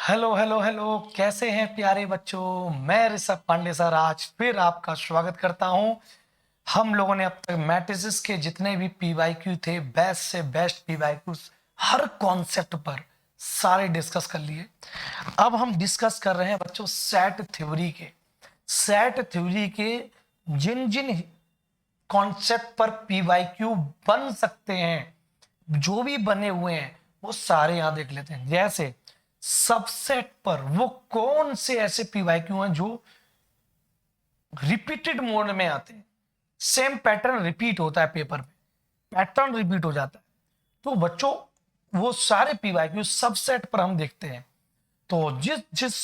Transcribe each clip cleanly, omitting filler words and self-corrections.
Hello hello hello, कैसे हैं प्यारे बच्चों। मैं ऋषभ पांडे सर आज फिर आपका स्वागत करता हूं। हम लोगों ने अब तक मैट्रिसेस के जितने भी पीवाईक्यू थे, बेस्ट से बेस्ट पीवाईक्यू हर कॉन्सेप्ट पर सारे डिस्कस कर लिए। अब हम डिस्कस कर रहे हैं बच्चों सेट थ्योरी के जिन जिन कॉन्सेप्ट पर पीवाईक्यू बन सकते हैं, जो भी बने हुए हैं वो सारे यहां देख लेते हैं। जैसे सबसेट पर वो कौन से ऐसे पीवाईक्यू हैं जो रिपीटेड मोड में आते हैं, सेम पैटर्न रिपीट होता है, पेपर में पैटर्न रिपीट हो जाता है। तो बच्चों वो सारे पीवाईक्यू सबसेट पर हम देखते हैं। तो जिस जिस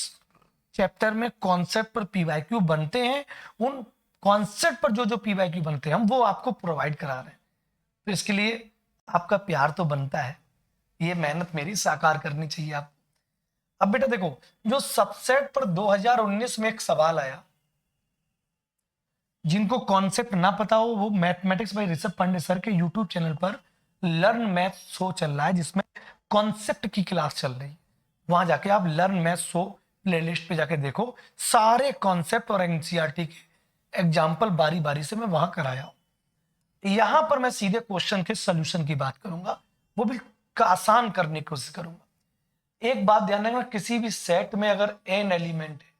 चैप्टर में कॉन्सेप्ट पर पीवाईक्यू बनते हैं, उन कॉन्सेप्ट पर जो जो पीवाईक्यू बनते हैं हम वो आपको प्रोवाइड करा रहे हैं। तो इसके लिए आपका प्यार तो बनता है, ये मेहनत मेरी साकार करनी चाहिए आप। अब बेटा देखो, जो सबसेट पर 2019 में एक सवाल आया, जिनको कॉन्सेप्ट ना पता हो वो mathematics by Rishabh Pandey sir के यूट्यूब चैनल पर लर्न मैथ शो चल रहा है, जिसमें कॉन्सेप्ट की क्लास चल रही है। वहां जाके आप लर्न मैथ शो प्लेलिस्ट पे जाके देखो, सारे कॉन्सेप्ट और एनसीईआरटी के एग्जाम्पल बारी बारी से मैं वहां कराया हूं। यहां पर मैं सीधे क्वेश्चन के सोल्यूशन की बात करूंगा, वो भी आसान करने की कोशिश करूंगा। एक बात ध्यान रखना, किसी भी सेट में अगर एन एलिमेंट है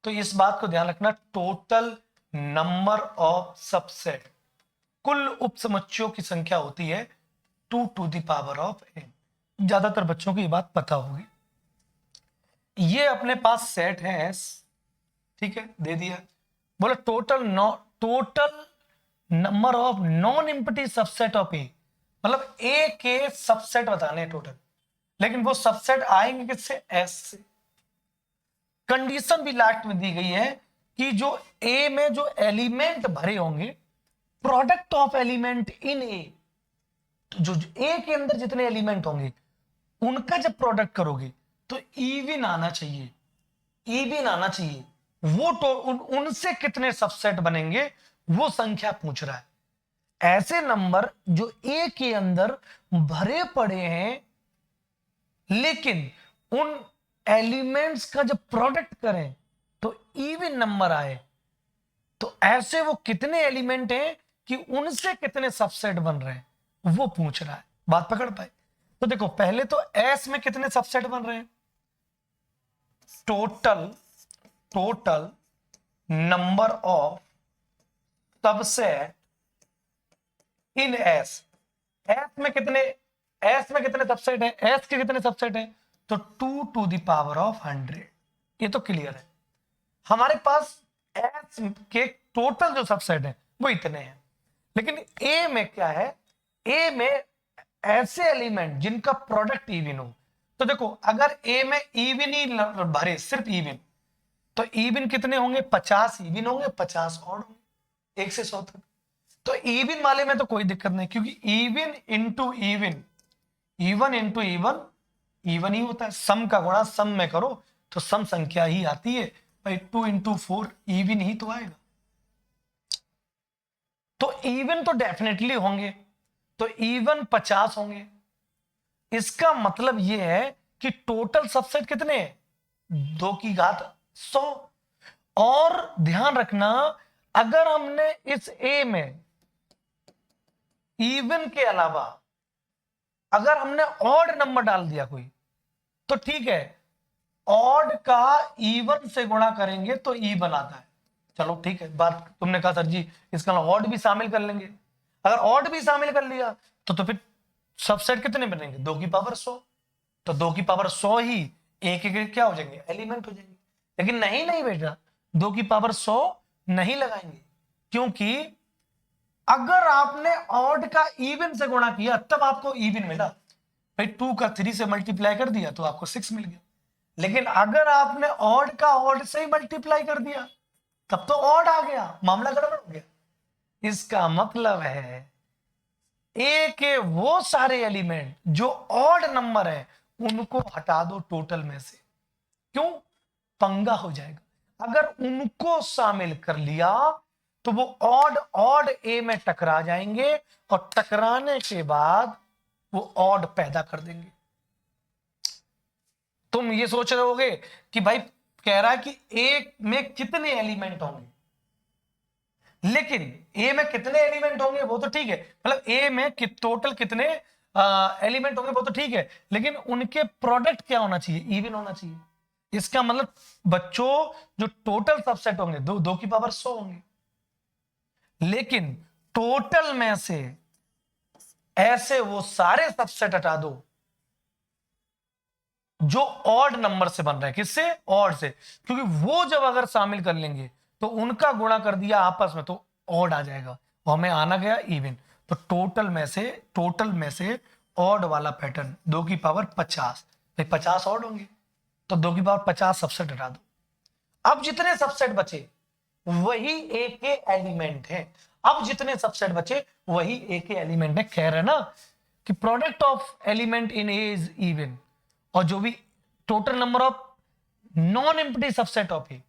तो इस बात को ध्यान रखना, टोटल नंबर ऑफ सबसेट, कुल उपसमुच्चयों की संख्या होती है 2 to the power of n. ज्यादातर बच्चों को ये बात पता होगी। ये अपने पास सेट है एस, ठीक है, दे दिया। बोला total number of non empty subset of A, मतलब ए के सबसेट बताने हैं टोटल, लेकिन वो सबसेट आएंगे किससे? एस से। कंडीशन भी लास्ट में दी गई है कि जो ए में जो एलिमेंट भरे होंगे, प्रोडक्ट ऑफ एलिमेंट इन ए, जो ए के अंदर जितने एलिमेंट होंगे उनका जब प्रोडक्ट करोगे तो इवन आना चाहिए, इवन आना चाहिए। वो तो उनसे कितने सबसेट बनेंगे वो संख्या पूछ रहा है। ऐसे नंबर जो ए के अंदर भरे पड़े हैं, लेकिन उन एलिमेंट्स का जब प्रोडक्ट करें तो इवन नंबर आए, तो ऐसे वो कितने एलिमेंट हैं कि उनसे कितने सबसेट बन रहे हैं वो पूछ रहा है। बात पकड़ पाए? तो देखो, पहले तो एस में कितने सबसेट बन रहे हैं, total number of subset in S. S में कितने सबसेट हैं, एस के कितने सबसेट हैं? तो 2 टू द पावर ऑफ 100। ये तो क्लियर है। हमारे पास एस के टोटल जो सबसेट हैं वो इतने हैं, लेकिन ए में क्या है? ए में ऐसे एलिमेंट जिनका प्रोडक्ट इवन हो। तो देखो, अगर ए में इवन ही भरे, सिर्फ इवन, तो इवन कितने होंगे? 50 इवन होंगे, 50 और होंगे, 1 से 100 तक। तो इवन वाले में तो कोई दिक्कत नहीं, क्योंकि even into even, even into even even he होता है। सम का गुणा सम में करो तो सम संख्या ही आती है भाई। 2 इंटू 4 इवन ही तो आएगा। तो इवन तो डेफिनेटली होंगे, तो इवन 50 होंगे। इसका मतलब यह है कि टोटल सबसेट कितने हैं? 2 की घात 100। और ध्यान रखना, अगर हमने इस ए में इवन के अलावा अगर हमने ऑड नंबर डाल दिया कोई, तो ठीक है, ऑड का इवन से गुणा करेंगे तो इवन आता है। चलो ठीक है, बात तुमने कहा सर जी इसका ऑड भी शामिल कर लेंगे। अगर ऑड भी शामिल कर लिया तो फिर सबसेट कितने बनेंगे? 2 की पावर 100। तो 2 की पावर 100 ही एक एक क्या हो जाएंगे? एलिमेंट हो जाएंगे। लेकिन नहीं नहीं बेटा, 2 की पावर 100 नहीं लगाएंगे, क्योंकि अगर आपने ऑड का इवन से गुणा किया तब आपको इवन मिला। भाई 2 का 3 से मल्टीप्लाई कर दिया तो आपको 6 मिल गया। लेकिन अगर आपने ऑड का ऑड से ही मल्टीप्लाई कर दिया तब तो ऑड आ गया, मामला गड़बड़ हो गया। इसका मतलब है ए के वो सारे एलिमेंट जो ऑड नंबर है उनको हटा दो टोटल में से। क्यों? पंगा हो जाएगा। अगर उनको शामिल कर लिया तो वो ऑड ऑड ए में टकरा जाएंगे, और टकराने के बाद वो ऑड पैदा कर देंगे। तुम ये सोच रहे होगे कि भाई कह रहा है कि ए में कितने एलिमेंट होंगे, लेकिन ए में कितने एलिमेंट होंगे वो तो ठीक है, मतलब ए में टोटल कितने एलिमेंट होंगे वो तो ठीक है, लेकिन उनके प्रोडक्ट क्या होना चाहिए, इवन होना चाहिए। इसका मतलब बच्चों जो टोटल सबसेट होंगे दो की पावर 100 होंगे, लेकिन टोटल में से ऐसे वो सारे सबसेट हटा दो जो ऑड नंबर से बन रहे हैं। किससे? ऑड से, क्योंकि वो जब अगर शामिल कर लेंगे तो उनका गुणा कर दिया आपस में तो ऑड आ जाएगा, और हमें आना गया इवन। तो टोटल में से ऑड वाला पैटर्न 2 की पावर 50, भाई 50 ऑड होंगे तो 2 की पावर 50 सबसेट हटा दो। अब जितने सबसेट बचे वही ए के एलिमेंट है, अब जितने सबसेट बचे वही ए के एलिमेंट है। कह रहे ना कि product of element in A is even, और जो भी total number of non empty subset of A,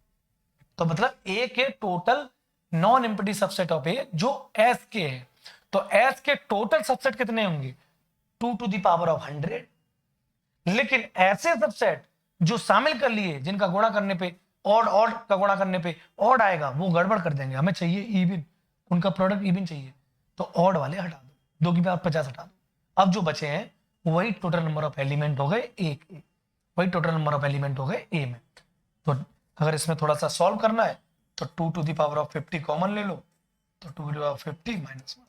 तो मतलब ए के total non empty subset of A जो एस के है, तो एस के टोटल सबसेट कितने होंगे? 2 टू द पावर ऑफ 100। लेकिन ऐसे सबसेट जो शामिल कर लिए जिनका गुणा करने पे ऑड का गुणा करने पे ऑड आएगा, वो गड़बड़ कर देंगे। हमें चाहिए इवन, उनका प्रोडक्ट इवन चाहिए, तो ऑड वाले हटा दो, 2 की पावर 50 हटा दो। अब जो बचे हैं वही टोटल नंबर ऑफ एलिमेंट हो गए ए, वही टोटल नंबर ऑफ एलिमेंट हो गए ए में। तो अगर इसमें थोड़ा सा सॉल्व करना है तो 2 to the power of 50 common ले लो, तो 2 to the power of 50 minus 1,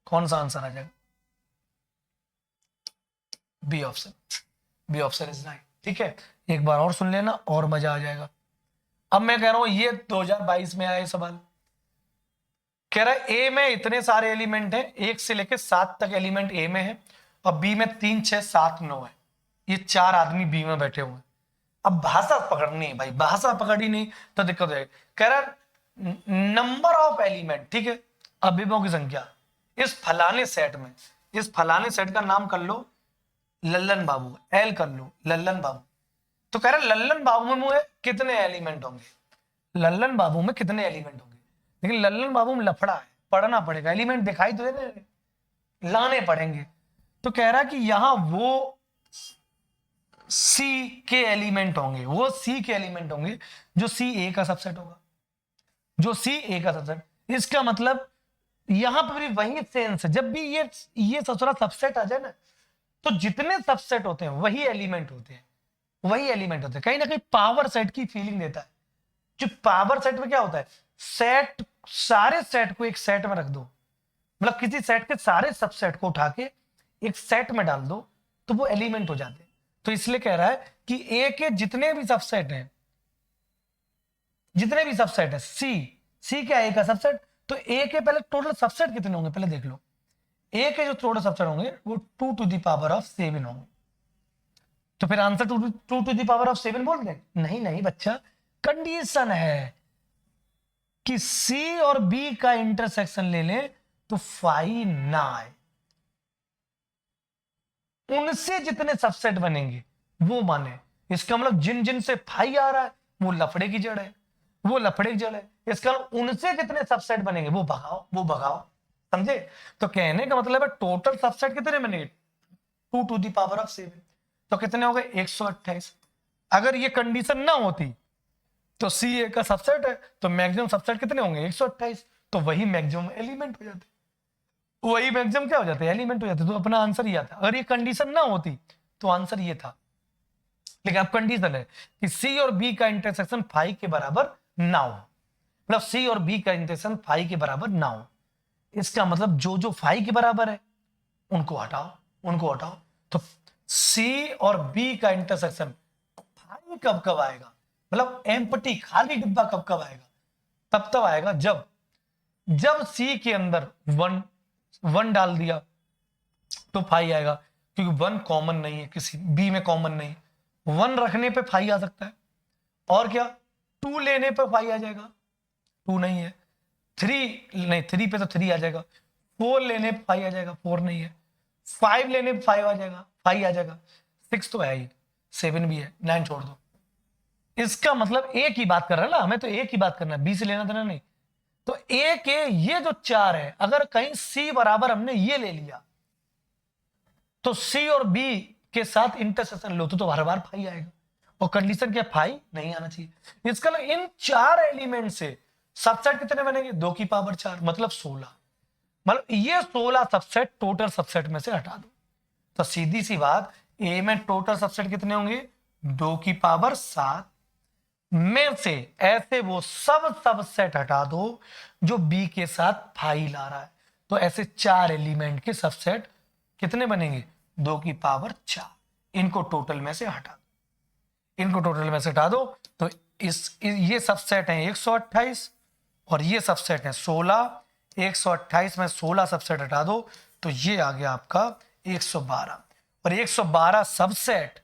कौन सा आंसर आ जाएगा? B option. B option is 9। ठीक है, एक बार और सुन लेना और मजा आ जाएगा। अब मैं कह रहा हूं ये 2022 में आए सवाल, कह रहा है ए में इतने सारे एलिमेंट हैं, 1 से लेकर 7 तक एलिमेंट ए में है, और बी में 3, 6, 7, 9 है। ये 4 आदमी बी में बैठे हुए हैं। अब भाषा पकड़नी है भाई, भाषा पकड़ी नहीं तो दिक्कत हो जाएगी। कह रहा नंबर ऑफ एलिमेंट, ठीक है, अवयवों की संख्या इस फलाने सेट में, इस फलाने सेट का नाम कर लो लल्लन बाबू, एल कर लो लल्लन बाबू। तो कह रहा लल्लन बाबू में कितने एलिमेंट होंगे, लल्लन बाबू में कितने एलिमेंट होंगे। लेकिन लल्लन बाबू में लफड़ा है, पढ़ना पड़ेगा, एलिमेंट दिखाई तो दे, लाने पड़ेंगे। तो कह रहा कि यहां वो सी के एलिमेंट होंगे, वो सी के एलिमेंट होंगे जो सी ए का सबसेट होगा, जो सी ए का सबसेट। इसका मतलब यहां पर भी वही सेंस है, जब भी ये ससुरा सबसेट आ जाए ना, तो जितने सबसेट होते हैं वही एलिमेंट होते हैं, वही एलिमेंट होते हैं। कहीं ना कहीं पावर सेट की फीलिंग देता है। जो पावर सेट में क्या होता है, सेट, सारे सेट को एक सेट में रख दो, मतलब किसी सेट के सारे सबसेट को उठा के एक सेट में डाल दो तो वो एलिमेंट हो जाते हैं। तो इसलिए कह रहा है कि ए के जितने भी सबसेट हैं, जितने भी सबसेट है, सी क्या ए का सबसेट, तो ए के पहले टोटल सबसेट कितने होंगे पहले देख लो। ए के जो टोटल सबसेट होंगे वो 2 टू द पावर ऑफ 7 होंगे। तो फिर answer 2 to the power of 7 बोल दें? नहीं नहीं बच्चा, कंडीशन है कि सी और बी का इंटरसेक्शन ले लें तो 5 ना आए, उनसे जितने सबसेट बनेंगे वो माने। इसका मतलब जिन जिन से फाई आ रहा है वो लफड़े की जड़ है, वो लफड़े की जड़ है। इसका मतलब उनसे जितने सबसेट बनेंगे वो भगाओ, वो भगाओ, समझे? तो कहने का मतलब है टोटल सबसेट कितने बनेंगे? 2 टू द पावर ऑफ 7, तो कितने हो गए? 128। अगर ये कंडीशन ना होती तो सी ए का सबसेट है तो मैक्सिमम सबसेट कितने होंगे? 128। तो वही मैक्सिमम एलिमेंट हो जाते, वही मैक्सिमम क्या हो जाते हैं? एलिमेंट हो जाते। तो अपना आंसर ये आता। अगर ये कंडीशन ना होती तो आंसर ये था, लेकिन अब कंडीशन है कि सी और बी का इंटरसेक्शन 5 के बराबर ना हो, मतलब सी और बी का इंटरसेक्शन 5 के बराबर ना हो। इसका मतलब जो जो 5 के बराबर है उनको हटाओ, उनको हटाओ। तो सी और बी का इंटरसेक्शन 5 कब कब आएगा, मतलब एम्प्टी खाली डिब्बा कब कब आएगा? तब आएगा जब सी के अंदर 1 डाल दिया तो 5 आएगा, क्योंकि 1 कॉमन नहीं है, किसी बी में कॉमन नहीं। 1 रखने पे 5 आ सकता है, और क्या 2 लेने पे 5 आ जाएगा, 2 नहीं है। 3 नहीं, 3 पे तो 3 आ जाएगा। 4 लेने पे 5 आ जाएगा, 4 नहीं है। 5 लेने पे 5 आ जाएगा, 5 आ जाएगा। 6 तो है ही, 7 भी है, 9 छोड़ दो। इसका मतलब ए की बात कर रहा है ना, हमें तो ए की बात करना है, बी से लेना देना नहीं। तो ए के ये जो 4 है, अगर कहीं सी बराबर हमने ये ले लिया तो सी और बी के साथ इंटरसेक्शन लो तो हर बार फाई आएगा, और कंडीशन क्या, फाई नहीं आना चाहिए। इसका मतलब इन 4 एलिमेंट से सबसेट कितने बनेंगे, 2 की पावर 4 मतलब 16। मतलब ये 16 सबसेट टोटल सबसेट में से हटा दो, तो सीधी सी बात, ए में टोटल सबसेट कितने होंगे, 2 की पावर 7 में से ऐसे वो सब सबसेट हटा दो जो बी के साथ फाइल आ रहा है। तो ऐसे 4 एलिमेंट के सबसेट कितने बनेंगे, 2 की पावर 4। इनको टोटल में से हटा दो, इनको टोटल में से हटा दो, तो ये सबसेट है 128 और ये सबसेट है 16। 128 में 16 सबसेट हटा दो तो ये आ गया आपका 112, और 112 सबसेट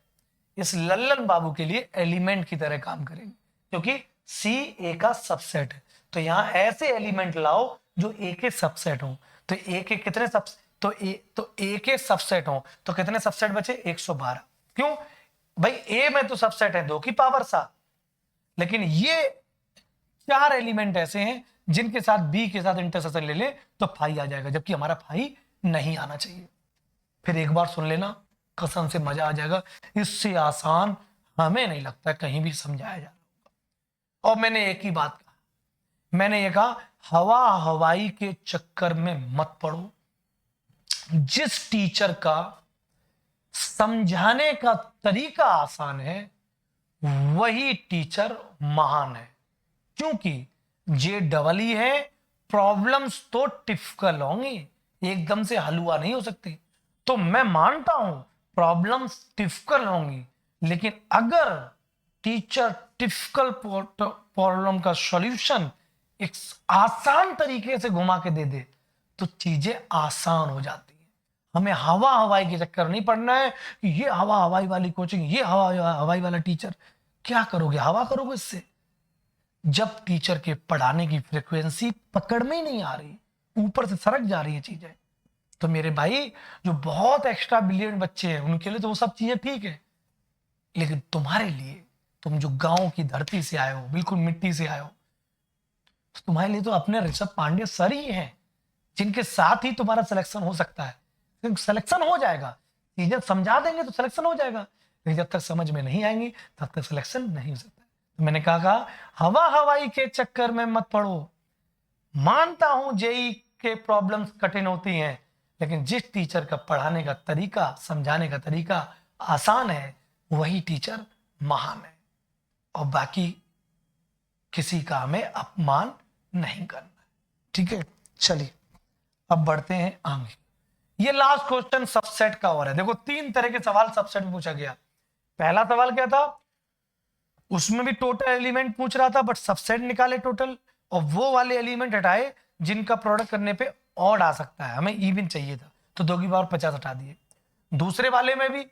इस लल्लन बाबू के लिए एलिमेंट की तरह काम करेंगे, क्योंकि सी ए का सबसेट है। तो यहां ऐसे एलिमेंट लाओ जो ए के सबसेट हो, तो ए के कितने सब, तो ए के सबसेट हो तो कितने सबसेट बचे, 112। क्यों भाई, ए में तो सबसेट है 2 की पावर 7, लेकिन ये 4 एलिमेंट ऐसे हैं जिनके साथ बी के साथ इंटरसेक्शन ले ले तो फाई आ जाएगा, जबकि हमारा फाई नहीं आना चाहिए। फिर एक बार सुन लेना, कसम से मजा आ जाएगा। इससे आसान हमें नहीं लगता कहीं भी समझाया जा रहा। और मैंने एक ही बात कहा, मैंने ये कहा, हवा हवाई के चक्कर में मत पड़ो। जिस टीचर का समझाने का तरीका आसान है वही टीचर महान है, क्योंकि जे डबल ई है, प्रॉब्लम्स तो टिपिकल होंगी, एकदम से हलवा नहीं हो सकती। तो मैं मानता हूं प्रॉब्लम्स टिपिकल होंगी, लेकिन अगर टीचर टिपिकल प्रॉब्लम का सॉल्यूशन एक आसान तरीके से घुमा के दे दे तो चीजें आसान हो जाती है। हमें हवा हवाई के चक्कर नहीं पड़ना है कि ये हवा हवाई वाली कोचिंग, ये हवा हवाई वाला टीचर। क्या करोगे, हवा करोगे इससे। जब टीचर के पढ़ाने की फ्रीक्वेंसी पकड़ में ही नहीं आ रही, ऊपर से सरक जा रही है चीजें, तो मेरे भाई जो बहुत एक्स्ट्रा ब्रिलियंट बच्चे हैं उनके लिए तो वो सब चीजें ठीक है, लेकिन तुम्हारे लिए, तुम जो गांव की धरती से आए हो, बिल्कुल मिट्टी से आए हो, तो तुम्हारे लिए तो अपने ऋषभ पांडे सर ही हैं जिनके साथ ही तुम्हारा सिलेक्शन हो सकता है। सिलेक्शन हो जाएगा, चीजें समझा देंगे तो सिलेक्शन हो जाएगा, लेकिन जब तक समझ में नहीं आएंगी तब तक सिलेक्शन नहीं हो सकता। तो मैंने कहा हवा हवाई के चक्कर में मत पड़ो। मानता हूं जेई के प्रॉब्लम्स कठिन होती हैं, लेकिन जिस टीचर का पढ़ाने का तरीका, समझाने का तरीका आसान है वही टीचर महान है, और बाकी किसी का हमें अपमान नहीं करना है। ठीक है, चलिए अब बढ़ते हैं आगे। ये लास्ट क्वेश्चन सबसेट का और है। देखो 3 तरह के सवाल सबसेट में पूछा गया। पहला सवाल क्या था, उसमें भी टोटल एलिमेंट पूछ रहा था बट सबसेट निकाले टोटल, और वो वाले एलिमेंट हटाए जिनका प्रोडक्ट करने पे ऑड आ सकता है, हमें इवन चाहिए था तो 2 की पावर 50 हटा दिए। दूसरे वाले में भी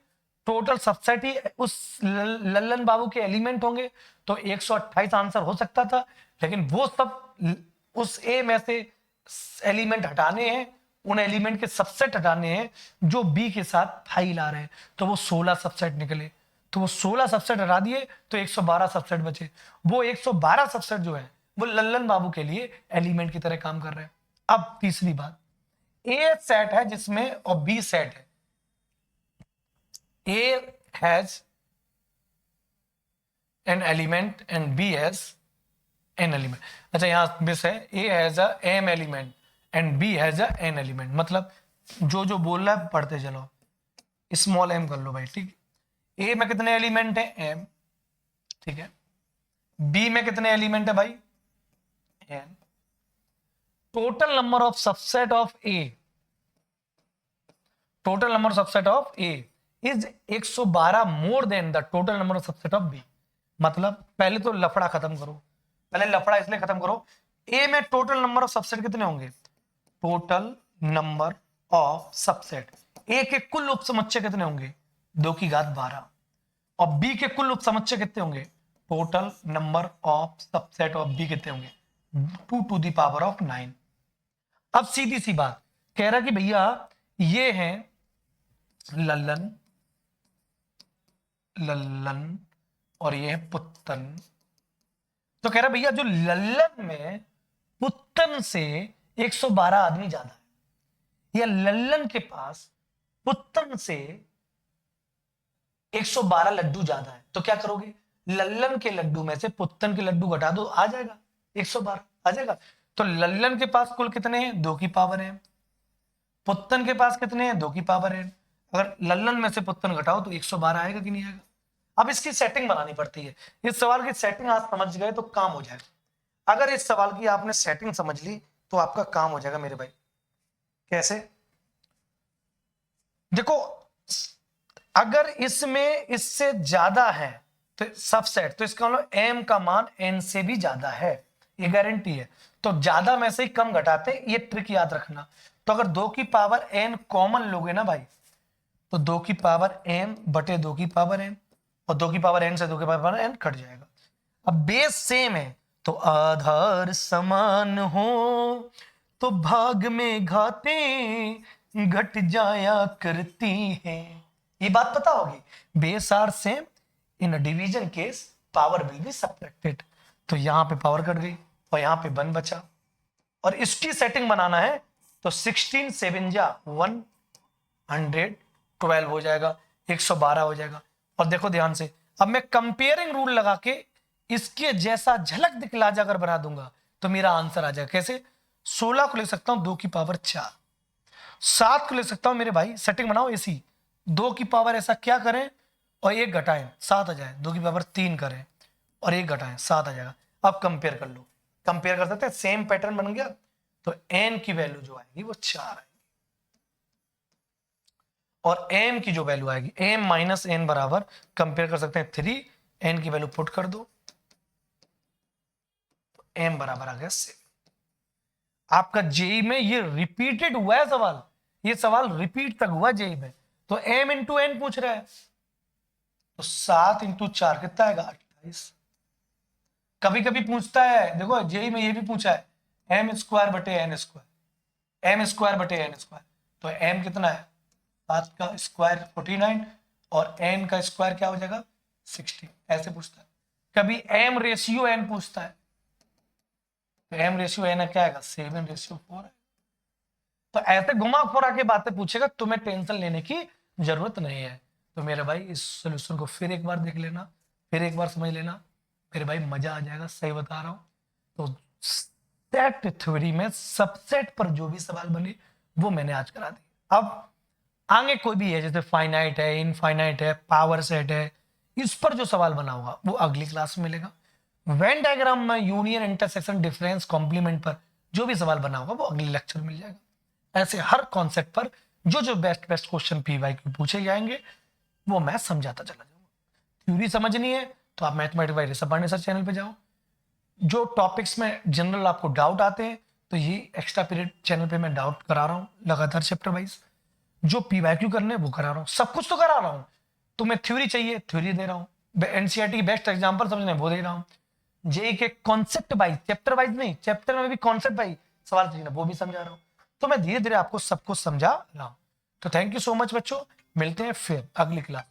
टोटल सबसेट ही उस लल्लन बाबू के एलिमेंट होंगे तो 128 आंसर हो सकता था, लेकिन वो सब उस ए में से एलिमेंट हटाने हैं, उन एलिमेंट के सबसेट हटाने हैं जो बी के साथ फाइल आ रहे हैं, तो वो 16 सबसेट निकले। तो वो 16 सबसेट हटा दिए तो 112 सबसेट बचे। वो 112 सबसेट जो है वो लल्लन बाबू के लिए एलिमेंट की तरह काम कर रहे हैं। अब तीसरी बात, ए सेट है जिसमें और बी सेट है। A has n element and B has n element. अच्छा यहां मिस है, A has a m element and B has a n element. मतलब जो जो बोल रहा है पढ़ते चलो, स्मॉल एम कर लो भाई, ठीक। ए में कितने एलिमेंट है, एम, ठीक है। बी में कितने एलिमेंट है भाई, n. Total number of subset of A, total number of subset of A is 112 more than the total number of subset of B. मतलब पहले तो लफड़ा खत्म करो, पहले लफड़ा इसलिए खत्म करो, ए में टोटल नंबर ऑफ सबसेट कितने होंगे, total number of subset A के कुल उपसमुच्चय कितने होंगे, 2 की घात 12, और बी के कुल उपसमुच्चय कितने होंगे, total number of subset of B कितने होंगे, 2 टू द पावर ऑफ 9। अब सीधी सी बात कह रहा कि भैया ये है लल्लन, लल्लन और ये है पुत्तन। तो कह रहा भैया जो लल्लन में पुत्तन से 112 आदमी ज्यादा है, या लल्लन के पास पुत्तन से 112 लड्डू ज्यादा है, तो क्या करोगे, लल्लन के लड्डू में से पुत्तन के लड्डू घटा दो, आ जाएगा 112 आ जाएगा। तो लल्लन के पास कुल कितने हैं, 2 की पावर है, पुत्तन के पास कितने हैं, 2 की पावर है। अगर लल्लन में से पुत्तन घटाओ तो 112 आएगा कि नहीं आएगा। अब इसकी सेटिंग बनानी पड़ती है। इस सवाल की सेटिंग आप समझ गए तो काम हो जाएगा। अगर इस सवाल की आपने सेटिंग समझ ली तो आपका काम हो जाएगा मेरे भाई। कैसे, देखो अगर इसमें इससे ज्यादा है तो सबसेट, तो इसका मतलब m का मान n से भी ज्यादा है, ये गारंटी है। तो ज्यादा में से ही कम घटाते, ये ट्रिक याद रखना। तो अगर 2 की पावर n कॉमन लोगे ना भाई, तो 2 की पावर m बटे 2 की पावर n, और 2 की पावर n से 2 की पावर n कट जाएगा। अब बेस सेम है तो आधार समान हो तो भाग में घाते घट जाया करती है, ये बात पता होगी। Base are same, in a division case power will be subtracted. तो यहां पे पावर कट गई और यहां पे 1 बचा, और इसकी सेटिंग बनाना है तो 16 7 जा 112 हो जाएगा, 112 हो जाएगा। और देखो ध्यान से, अब मैं कंपेयरिंग रूल लगा के इसके जैसा झलक दिखला जा अगर बना दूंगा तो मेरा आंसर आ जाएगा। कैसे, 16 को ले सकता हूं 2 की पावर 4, 7 को ले सकता हूं मेरे भाई, सेटिंग बनाओ ऐसी, 2 की पावर ऐसा क्या करें और 1 घटाएं 7 आ जाए, 2 की पावर 3 करें और 1 घटाएं 7 आ जाएगा। अब कंपेयर कर लो, कंपेयर कर सकते हैं, सेम पैटर्न बन गया। तो n की वैल्यू जो आएगी वो 4 आएगी, और m की जो वैल्यू आएगी m माइनस n बराबर, कंपेयर कर सकते हैं 3, n की वैल्यू पुट कर दो, m बराबर आ गया 7। आपका जेई में ये रिपीटेड हुआ है सवाल, ये सवाल रिपीट तक हुआ जेई में। तो m इंटू n पूछ रहा है, तो 7 इंटू 4 कितना आएगा, 28। कभी कभी पूछता है, देखो जेई में ये भी पूछा है, m स्क्वायर बटे n स्क्वायर, m स्क्वायर बटे n स्क्वायर, तो m कितना है, 7 का स्क्वायर 49 और n का स्क्वायर क्या हो जाएगा 16, ऐसे पूछता है। कभी m रेशियो n पूछता है, तो m रेशियो n क्या आएगा 7 रेशियो 4 है। तो ऐसे घुमा फिरा के बातें पूछेगा, तुम्हें टेंशन लेने की जरूरत नहीं है। तो मेरे भाई इस सोल्यूशन को फिर एक बार देख लेना, फिर एक बार समझ लेना, मेरे भाई मजा आ जाएगा, सही बता रहा हूं। तो सेट थ्योरी में सबसेट पर जो भी सवाल बने वो मैंने आज करा दी। अब आगे कोई भी है, जैसे फाइनाइट है, इनफाइनाइट है, पावर सेट है, इस पर जो सवाल बना होगा वो अगली क्लास में मिलेगा। वेन डायग्राम में यूनियन, इंटरसेक्शन, डिफरेंस, कॉम्प्लीमेंट पर जो भी सवाल बना होगा वो अगले लेक्चर में मिल जाएगा। ऐसे हर कॉन्सेप्ट पर जो जो बेस्ट बेस्ट क्वेश्चन पीवाईक्यू पूछे जाएंगे वो मैं समझाता चला जाऊंगा। थ्योरी समझनी है तो आप mathematics by Rishabh Pandey sir channel पे जाओ। जो टॉपिक्स में जनरल आपको डाउट आते हैं तो ये एक्स्ट्रा पीरियड चैनल पे मैं डाउट करा रहा हूँ लगातार चैप्टर वाइज। जो पीवाईक्यू करने वो करा रहा हूँ, सब कुछ तो करा रहा हूँ। तुम्हें थ्योरी चाहिए, थ्योरी दे रहा हूँ। एनसीईआरटी की बेस्ट एग्जाम्पल समझने वो दे रहा हूँ। जेई के कॉन्सेप्ट वाइज, चैप्टर वाइज नहीं, चैप्टर में भी कॉन्सेप्ट वाइज सवाल चाहिए वो भी समझा रहा हूँ। तो मैं धीरे धीरे आपको सब कुछ समझा रहा हूँ। तो थैंक यू सो मच बच्चों, मिलते हैं फिर अगली क्लास।